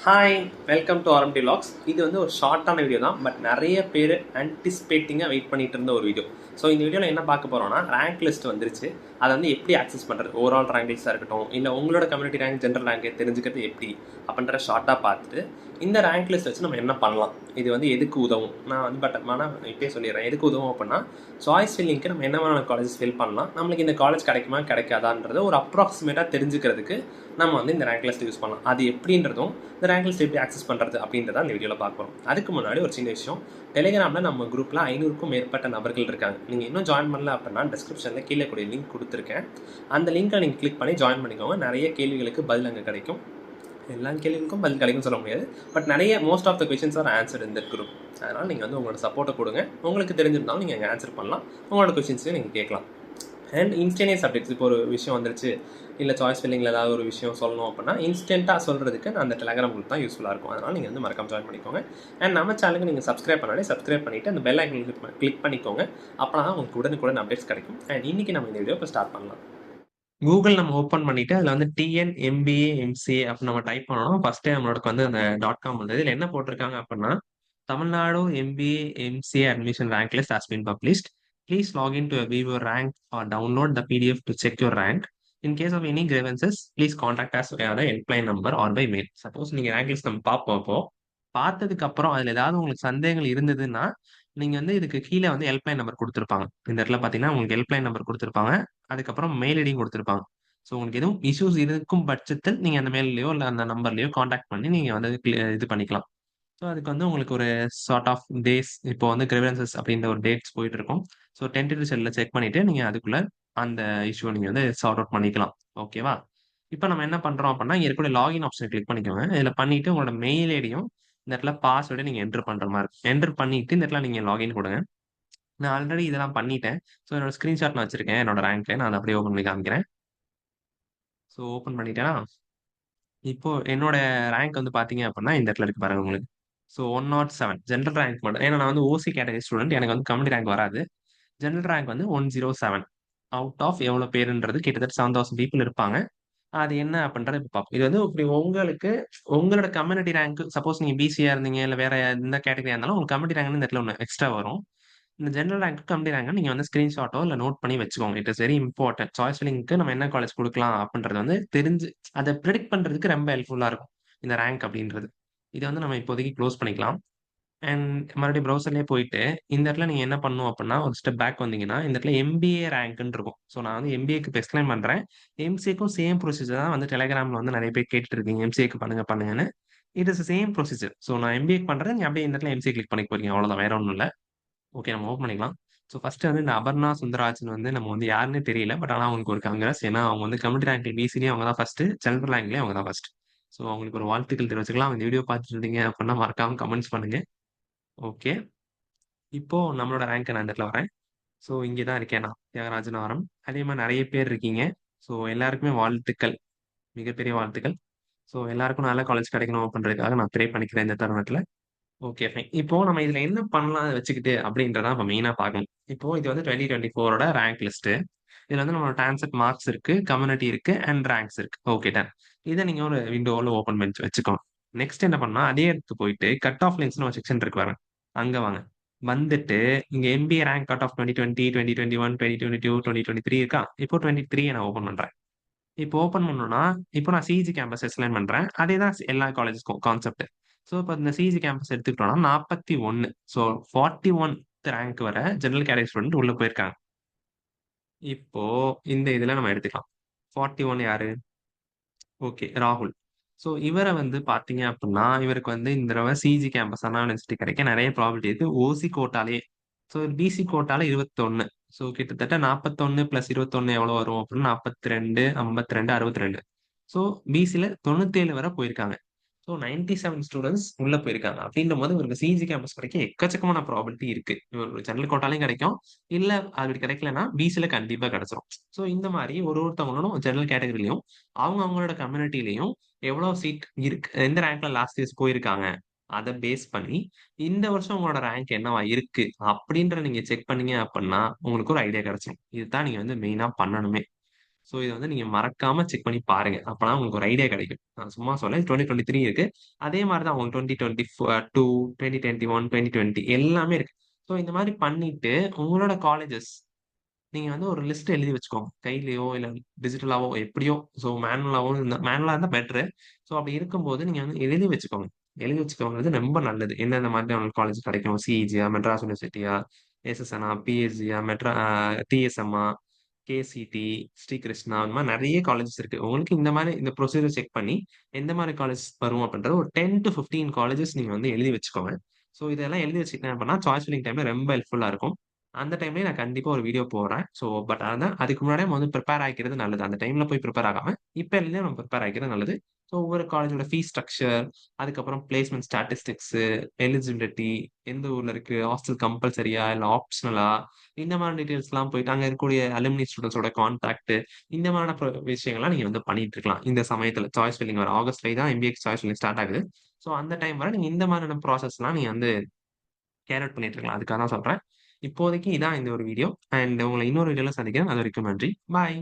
Hi, welcome to RMT vlogs. இது வந்து ஒரு ஷார்ட்டான வீடியோ தான், பட் நிறைய பேர் ஆன்டிசிபேட்டிங்காக வெயிட் பண்ணிட்டு இருந்த ஒரு வீடியோ. ஸோ இந்த வீடியோவில் என்ன பார்க்க போகிறோம்னா, ரேங்க் லிஸ்ட் வந்துருச்சு. அதை வந்து எப்படி ஆக்சஸ் பண்ணுறது, ஓவரால் ரேங்க் லிஸ்ட்டாக இருக்கட்டும், இல்லை உங்களோட கம்யூனிட்டி ரேங்க், ஜென்ரல் ரேங்க் தெரிஞ்சுக்கிறது எப்படி அப்படின்ற ஷார்ட்டாக பார்த்துட்டு, இந்த ரேங்க் லிஸ்ட் வச்சு நம்ம என்ன பண்ணலாம், இது வந்து எதுக்கு உதவும், நான் வந்து ஆனால் இப்போயே சொல்லிடுறேன் எதுக்கு உதவும் அப்படின்னா, சாய்ஸ் ஃபில்லிங்க்கு நம்ம என்ன மாதிரியான காலேஜஸ் ஃபில் பண்ணலாம், நம்மளுக்கு இந்த காலேஜ் கிடைக்குமா கிடைக்காதான்றது ஒரு அப்ராக்சிமேட்டாக தெரிஞ்சுக்கிறதுக்கு நம்ம வந்து இந்த ரேங்க் லிஸ்ட் யூஸ் பண்ணலாம். அது எப்படின்றதும் இந்த ரேங்க் லிஸ்ட் எப்படி ஆக்சஸ் பண்ணுறது அப்படின்றத இந்த வீடியோவில் பார்க்குறோம். அதுக்கு முன்னாடி ஒரு சின்ன விஷயம், டெலிகிராமில் நம்ம குரூப்பில் 500க்கும் மேற்பட்ட நபர்கள் இருக்காங்க. நீங்கள் இன்னும் ஜாயின் பண்ணல அப்படின்னா டிஸ்கிரிப்ஷனில் கீழே கூடிய லிங்க் கொடுத்துருக்கேன். அந்த லிங்கை நீங்கள் கிளிக் பண்ணி ஜாயின் பண்ணிக்கோங்க. நிறைய கேள்விகளுக்கு பதில் அங்கே கிடைக்கும். எல்லா கேள்விகளுக்கும் பதில் கிடைக்கும் சொல்ல முடியாது, பட் நிறைய most of the questions are answer இந்த குரூப். அதனால் நீங்கள் வந்து உங்களோட சப்போர்ட்டை கொடுங்க. உங்களுக்கு தெரிஞ்சிருந்தாலும் நீங்கள் அங்கே ஆன்சர் பண்ணலாம், உங்களோட கொஸ்டின்ஸையும் நீங்கள் கேட்கலாம். அண்ட் இன்ஸ்டன்டேனியஸ் அப்டேட்ஸ், இப்போ ஒரு விஷயம் வந்துருச்சு, இல்லை சாய்ஸ் ஃபில்லிங்கில் ஏதாவது ஒரு விஷயம் சொல்லணும் அப்படின்னா இன்ஸ்டண்ட்டாக சொல்கிறதுக்கு நான் அந்த டெலிகிராம் குரூப் தான் யூஸ்ஃபுல்லாக இருக்கும். அதனால் நீங்கள் வந்து மறக்காம ஜாயின் பண்ணிக்கோங்க. அண்ட் நம்ம சேனலுக்கு நீங்கள் சப்ஸ்கிரைப் பண்ணாலே சப்ஸ்கிரைப் பண்ணிவிட்டு அந்த பெல் ஐக்கன் கிளிக் பண்ணிக்கோங்க. அப்போ தான் உங்களுக்கு உடனுக்குடன் அப்டேட்ஸ் கிடைக்கும். அண்ட் இன்றைக்கி நம்ம இந்த வீடியோ இப்போ ஸ்டார்ட் பண்ணலாம். கூகுள் நம்ம ஓப்பன் பண்ணிவிட்டு அதில் வந்து டிஎன் எம்பிஏ எம்சிஏ அப்படின்னு நம்ம டைப் பண்ணணும். ஃபஸ்ட்டே நம்மளோட வந்து அந்த .com வந்தது. இதில் என்ன போட்டிருக்காங்க அப்படின்னா, Tamil Nadu MBA MCA admission rank list has been published. Please log in to view your rank or download the PDF to check your rank. In case of any grievances, please contact us via the helpline number or by mail. Suppose நீங்க rank list நம்ம பார்ப்போம். இப்போ பார்த்ததுக்கு அப்புறம் அதில் ஏதாவது உங்களுக்கு சந்தேகங்கள் இருந்ததுன்னா நீங்க வந்து இதுக்கு கீழே வந்து ஹெல்ப்லைன் நம்பர் கொடுத்துருப்பாங்க. இந்த இடத்துல பார்த்தீங்கன்னா உங்களுக்கு ஹெல்ப்லைன் நம்பர் கொடுத்துருப்பாங்க. அதுக்கப்புறம் மெயில் ஐடியும் கொடுத்துருப்பாங்க. ஸோ உங்களுக்கு எதுவும் இஷ்யூஸ் இருக்கும் பட்சத்தில் நீங்க அந்த மெயிலையோ இல்லை அந்த நம்பர்லையோ காண்டாக்ட் பண்ணி நீங்க வந்து இது பண்ணிக்கலாம். ஸோ அதுக்கு வந்து உங்களுக்கு ஒரு சார்ட் ஆஃப் டேஸ், இப்போ வந்து கிரிவரன்சஸ் அப்படின்ற ஒரு டேட்ஸ் போயிட்டு இருக்கும். ஸோ டென்டேட்டிவ் செல்லில் செக் பண்ணிட்டு நீங்க அதுக்குள்ள அந்த இஷ்யூ நீங்க வந்து சார்ட் அவுட் பண்ணிக்கலாம். ஓகேவா? இப்போ நம்ம என்ன பண்றோம் அப்படின்னா, இங்க இருக்கக்கூடிய லாகின் ஆப்ஷன் கிளிக் பண்ணிக்கோங்க. இதில் பண்ணிட்டு உங்களோட மெயில் ஐடியும் இந்த இடத்துல பாஸ்வேர்டை நீங்க என்டர் பண்ற மாதிரி இருக்கும். என்டர் பண்ணிட்டு இந்த இடத்துல நீங்க லாகின் கொடுங்க. நான் ஆல்ரெடி இதெல்லாம் பண்ணிட்டேன். ஸோ என்னோட ஸ்கிரீன்ஷாட் நான் வச்சிருக்கேன். என்னோட ரேங்க் நான் அதை அப்படியே ஓப்பன் பண்ணி காமிக்கிறேன். ஸோ ஓப்பன் பண்ணிட்டேன்னா, இப்போ என்னோட ரேங்க் வந்து பார்த்தீங்க அப்படின்னா, இந்த இடத்துல இருக்கு பாருங்க உங்களுக்கு. ஸோ 107 ஜெனரல் ரேங்க் மட்டும். ஏன்னா நான் வந்து ஓசி கேட்டகரி ஸ்டூடெண்ட். எனக்கு வந்து கம்யூனிட்டி ரேங்க் வராது. ஜெனரல் ரேங்க் வந்து 107 அவுட் ஆஃப் எவ்வளோ பேருன்றது கிட்டத்தட்ட 7000 பீப்புள் இருப்பாங்க. அது என்ன அப்படின்றத இப்போ பார்ப்போம். இது வந்து இப்படி உங்களுக்கு உங்களோட கம்யூனிட்டி ரேங்க், சப்போஸ் நீங்க பிசியா இருந்தீங்க, இல்ல வேற எந்த கேட்டகரியா இருந்தாலும் உங்களுக்கு கம்யூனிட்டி ரேங்க்னு இந்த இடத்துல ஒண்ணு எக்ஸ்ட்ரா வரும். இந்த ஜெனரல் ரேங்க், கம்யூனிட்டி ரேங்க் நீங்க வந்து ஸ்கிரீன்ஷாட்டோ இல்ல நோட் பண்ணி வச்சுக்கோங்க. It is very important. Choice ஃபில்லிங்க்கு நம்ம என்ன காலேஜ் குடுக்கலாம் அப்படின்றது வந்து தெரிஞ்சு அத பிரெடிக்ட் பண்றதுக்கு ரொம்ப ஹெல்ப்ஃபுல்லா இருக்கும். இந்த ரேங்க் அப்படின்றது. இத வந்து நம்ம இப்போதைக்கு க்ளோஸ் பண்ணிக்கலாம். அண்ட் மறுபடியும் ப்ரௌசர்லயே போயிட்டு, இந்த இடத்துல நீங்க என்ன பண்ணணும் அப்டின்னா, ஒரு ஸ்டெப் பேக் வந்தீங்கன்னா, இந்த இடத்துல எம்பிஏ ரேங்க்ன்னு இருக்கும். ஸோ நான் வந்து எம்பிஏக்கு இப்ப எக்ஸ்பிளைன் பண்றேன். எம்சிஏக்கும் சேம் ப்ரொசீஜர் தான் வந்து டெலிகிராம்ல வந்து நெறைய பேர் கேட்டுட்டு இருக்கீங்க. எம்சிஏக்கு பண்ணுங்க பண்ணுங்கன்னு. It is same procedure. So நான் எம்பிஏக்கு பண்றேன். நீங்க அப்படியே இந்த இடத்துல எம்சிஏ கிளிக் பண்ணிக்க போறீங்க. அவ்வளோதான். வேற ஒண்ணும் இல்ல. ஓகே, நம்ம ஓப்பன் பண்ணிக்கலாம். ஸோ ஃபர்ஸ்ட் வந்து இந்த அபர்ணா சுந்தரராஜன் வந்து நம்ம வந்து யாருன்னே தெரியல. பட் ஆனா அவங்களுக்கு ஒரு காங்கிரஸ். ஏன்னா அவங்க வந்து கம்யூனிட்டி ரேங்க்ல பிசிலயும் அவங்க தான் ஃபர்ஸ்ட். ஜெனரல் ரேங்க்லயும் அவங்க தான் ஃபர்ஸ்ட். ஸோ அவங்களுக்கு ஒரு வாழ்த்துக்கள் தெரிவிச்சுக்கலாம். இந்த வீடியோ பார்த்துட்டு இருந்தீங்க அப்படின்னா மறக்காம கமெண்ட்ஸ் பண்ணுங்க. ஓகே. இப்போ நம்மளோட ரேங்க் நான் இந்த இடத்துல வரேன். ஸோ இங்கே தான் இருக்கேன் நான், தியாகராஜன் ஆரம். அதே மாதிரி நிறைய பேர் இருக்கீங்க. ஸோ எல்லாருக்குமே வாழ்த்துக்கள், மிகப்பெரிய வாழ்த்துக்கள். ஸோ எல்லாருக்கும் நல்ல காலேஜ் கிடைக்கணும் அப்படின்றதுக்காக நான் ப்ரே பண்ணிக்கிறேன் இந்த தருணத்துல. Okay, fine. இப்போ நம்ம இதுல என்ன பண்ணலாம் அத வச்சுக்கிட்டு அப்படின்றத நம்ம மெயினா பார்க்கணும். இப்போ இது வந்து 2024ஓட ரேங்க் லிஸ்ட். இதுல வந்து நம்மளோட டான்செட் மார்க்ஸ் இருக்கு, கம்யூனிட்டி இருக்கு அண்ட் ரேங்க்ஸ் இருக்கு. Okay, done. இதை நீங்க ஒரு விண்டோல ஓபன் பண்ணி வச்சுக்கோங்க. நெக்ஸ்ட் என்ன பண்ணா, அதே இடத்துக்கு போயிட்டு கட் ஆஃப் லிங்க்ஸ்னு ஒரு செக்ஷன் இருக்கு பாருங்க. அங்க வாங்க. வந்துட்டு இங்க எம்பிஏ ரேங்க் கட் ஆஃப் 2020, 2021, 2022, 2023 இருக்கா? இப்போ 23 நான் ஓபன் பண்றேன். இப்போ ஓப்பன் பண்ணோம்னா, இப்போ நான் சிஜி கேம்பஸ் எக்ஸ்பிளைன் பண்றேன். அதே தான் எல்லா காலேஜஸ்க்கும் கான்செப்ட். ஸோ இப்போ இந்த சிஜி கேம்பஸ் எடுத்துக்கிட்டோம்னா 41. ஸோ 41த் ரேங்க் வர ஜெனரல் கேட்டகரி ஸ்டூடெண்ட் உள்ள போயிருக்காங்க. இப்போ இந்த இதுல நம்ம எடுத்துக்கலாம். 41 யாரு? ஓகே, ராகுல். ஸோ இவர வந்து பார்த்தீங்க அப்படின்னா, இவருக்கு வந்து இந்த தடவ சிஜி கேம்பஸ் அண்ணா யூனிவர்சிட்டி கிடைக்க நிறைய ப்ராபபிலிட்டி இருக்கு. ஓசி கோட்டாலே. ஸோ பிசி கோட்டால 21. ஸோ கிட்டத்தட்ட 41 பிளஸ் 21 எவ்வளோ வரும் அப்படின்னா 42, 52, 62. ஸோ பிசில 97 வரை போயிருக்காங்க. ஸோ 97 ஸ்டூடெண்ட்ஸ் உள்ள போயிருக்காங்க. அப்படின்ற போது இவருக்கு சிஜி கேம்பஸ் கிடைக்க எக்கச்சக்கமான ப்ராபபிலிட்டி இருக்கு. இவர் ஜெனரல் கோட்டாலையும் கிடைக்கும். இல்ல அப்படி கிடைக்கலன்னா பிசில கண்டிப்பா கிடைச்சிரும். ஸோ இந்த மாதிரி ஒருத்தவங்களும் ஜெனரல் கேட்டகரியிலையும் அவங்க அவங்களோட கம்யூனிட்டிலையும் எவ்வளவு சீட் இருக்கு, எந்த ரேங்க்ல லாஸ்ட் இயர்ஸ் போயிருக்காங்க, அதை பேஸ் பண்ணி இந்த வருஷம் உங்களோட ரேங்க் என்னவா இருக்கு அப்படின்ற நீங்க செக் பண்ணீங்க அப்படின்னா உங்களுக்கு ஒரு ஐடியா கிடைச்சிடும். இதுதான் நீங்க வந்து மெயினா பண்ணணுமே. ஸோ இதை வந்து நீங்க மறக்காம செக் பண்ணி பாருங்க. அப்பதான் உங்களுக்கு ஒரு ஐடியா கிடைக்கும். நான் சும்மா சொல்ல 2023 இருக்கு. அதே மாதிரி தான் உங்களுக்கு 2022, 2021, 2020 எல்லாமே இருக்கு. ஸோ இந்த மாதிரி பண்ணிட்டு உங்களோட காலேஜஸ் நீங்க வந்து ஒரு லிஸ்ட் எழுதி வச்சுக்கோங்க. கையிலயோ இல்ல டிஜிட்டலாவோ எப்படியோ. ஸோ மேனுவலா இருந்தா பெட்டரு. ஸோ அப்படி இருக்கும்போது நீங்க வந்து எழுதி வச்சுக்கோங்க. எழுதி வச்சுக்கோங்கிறது ரொம்ப நல்லது. எந்தெந்த மாதிரி உங்களுக்கு காலேஜ் கிடைக்கும்? சிஇஜியா, மெட்ராஸ் யூனிவர்சிட்டியா, எஸ்எஸ்என்னா, பிஎஸ்ஜியா, டிஎஸ்எம்மா, கேசிடி, ஸ்ரீ கிருஷ்ணா அந்த மாதிரி நிறைய காலேஜஸ் இருக்கு. உங்களுக்கு இந்த மாதிரி இந்த ப்ரொசீஜர் செக் பண்ணி எந்த மாதிரி காலேஜ் வரும் அப்படின்றது ஒரு 10 to 15 காலேஜஸ் நீங்க வந்து எழுதி வச்சுக்கோங்க. ஸோ இதெல்லாம் எழுதி வச்சுக்கிட்டேன் அப்படின்னா சாய்ஸ் ஃபில்லிங் டைம்ல ரொம்ப ஹெல்ப்ஃபுல்லா இருக்கும். அந்த டைம்லயே நான் கண்டிப்பா ஒரு வீடியோ போடுறேன். ஸோ பட் அதான் அதுக்கு முன்னாடியே நம்ம வந்து ப்ரிப்பேர் ஆயிக்கிறது நல்லது. அந்த டைம்ல போய் ப்ரிப்பேர் ஆகாம, இப்ப இருந்தே நம்ம ப்ரிப்பேர் ஆயிக்கிறது நல்லது. ஸோ ஒவ்வொரு காலேஜோட ஃபீஸ் ஸ்ட்ரக்சர், அதுக்கப்புறம் பிளேஸ்மென்ட் ஸ்டாட்டிஸ்டிக்ஸ், எலிஜிபிலிட்டி, எந்த ஊர்ல இருக்கு, ஹாஸ்டல் கம்பல்சரியா இல்ல ஆப்ஷனலா, இந்த மாதிரி டீடைல்ஸ்லாம் போயிட்டு அங்க இருக்கக்கூடிய அலுமினி ஸ்டூடண்ட்ஸோட கான்டாக்ட் இந்த மாதிரியான விஷயங்கள்லாம் நீங்க வந்து பண்ணிட்டு இருக்கலாம். இந்த சமயத்துல சாய்ஸ் ஃபில்லிங் வர ஆகஸ்ட் 5 தான் எம்பிஏ சாய்ஸ் ஃபில்லிங் ஸ்டார்ட் ஆகுது. ஸோ அந்த டைம் வரை நீங்க இந்த மாதிரியான ப்ராசஸ்லாம் நீங்க வந்து கேர் அவுட் பண்ணிட்டு இருக்கலாம். அதுக்காக தான் சொல்றேன். இப்போதைக்கு இதான் இந்த ஒரு வீடியோ. அண்ட் உங்கள இன்னொரு வீடியோல சந்திக்கிறேன். அது வரைக்கும் நன்றி. பாய்.